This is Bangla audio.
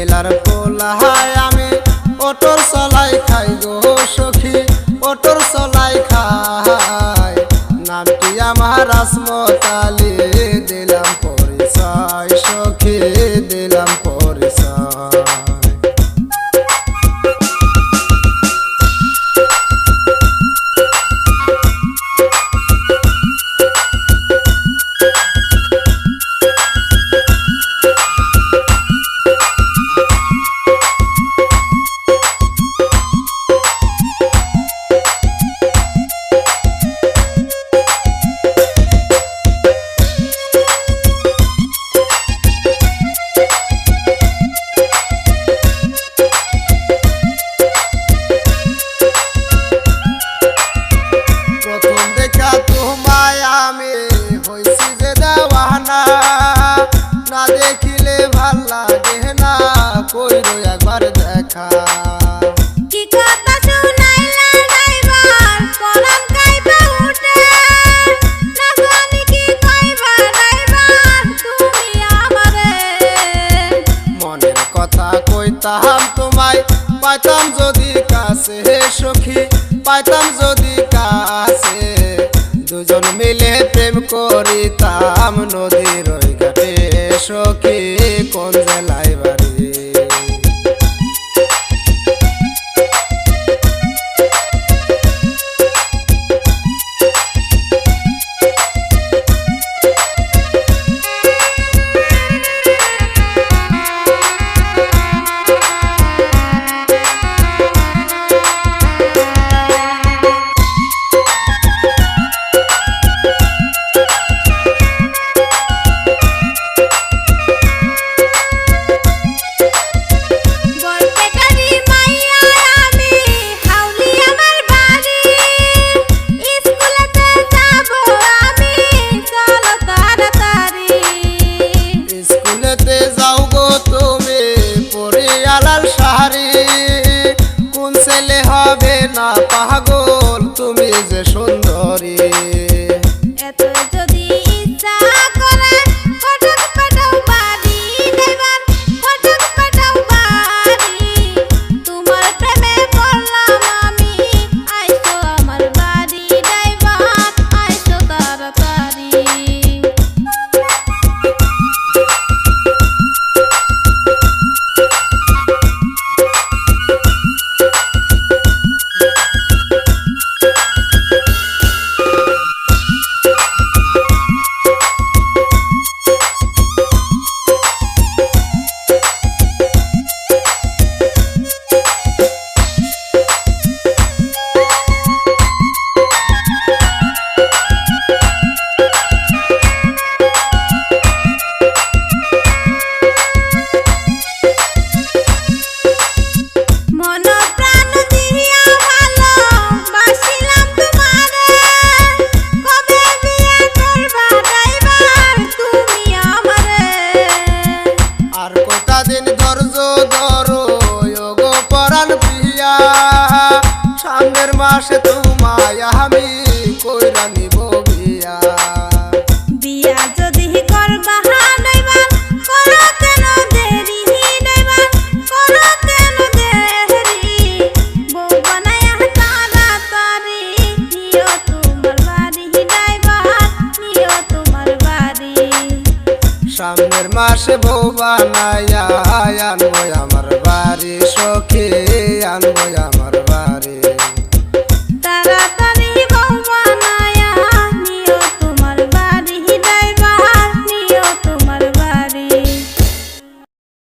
জেলার পোলাহায় আমি অটোর চলাই খাই গো সখী, অটোর চলাই খাই। নামটি আমার আসমত আলী, দিলাম পরিচয় সখী, দিলাম পরিচয়। না দেখিলে ভাল লাগে না, কইরো একবার দেখা। কি কথা শুনাইলা ড্রাইভার, পরাণ কাইবা উঠে, না জানি কি কইবা ড্রাইভার তুমি আমারে। মনের কথা কইতাম তোমায়, পাইতাম যদি কাছে সখী, পাইতাম যদি কাছে। দুজন মিলে প্রেম করিতাম নদীর ওই ঘাটে সখী, কোন জেলায় বাড়ি। কোন ছেলে হবে না পাগল, তুমি যে সুন্দরী। এত যদি ইচ্ছা করে ফটক পাঠাও বাড়ি ড্রাইভার, ফটক পাঠাও বাড়ি। তোমার প্রেমে পড়লাম আমি, আইসো আমার বাড়ি ড্রাইভার, আইসো তাড়াতাড়ি। সামনের মাসে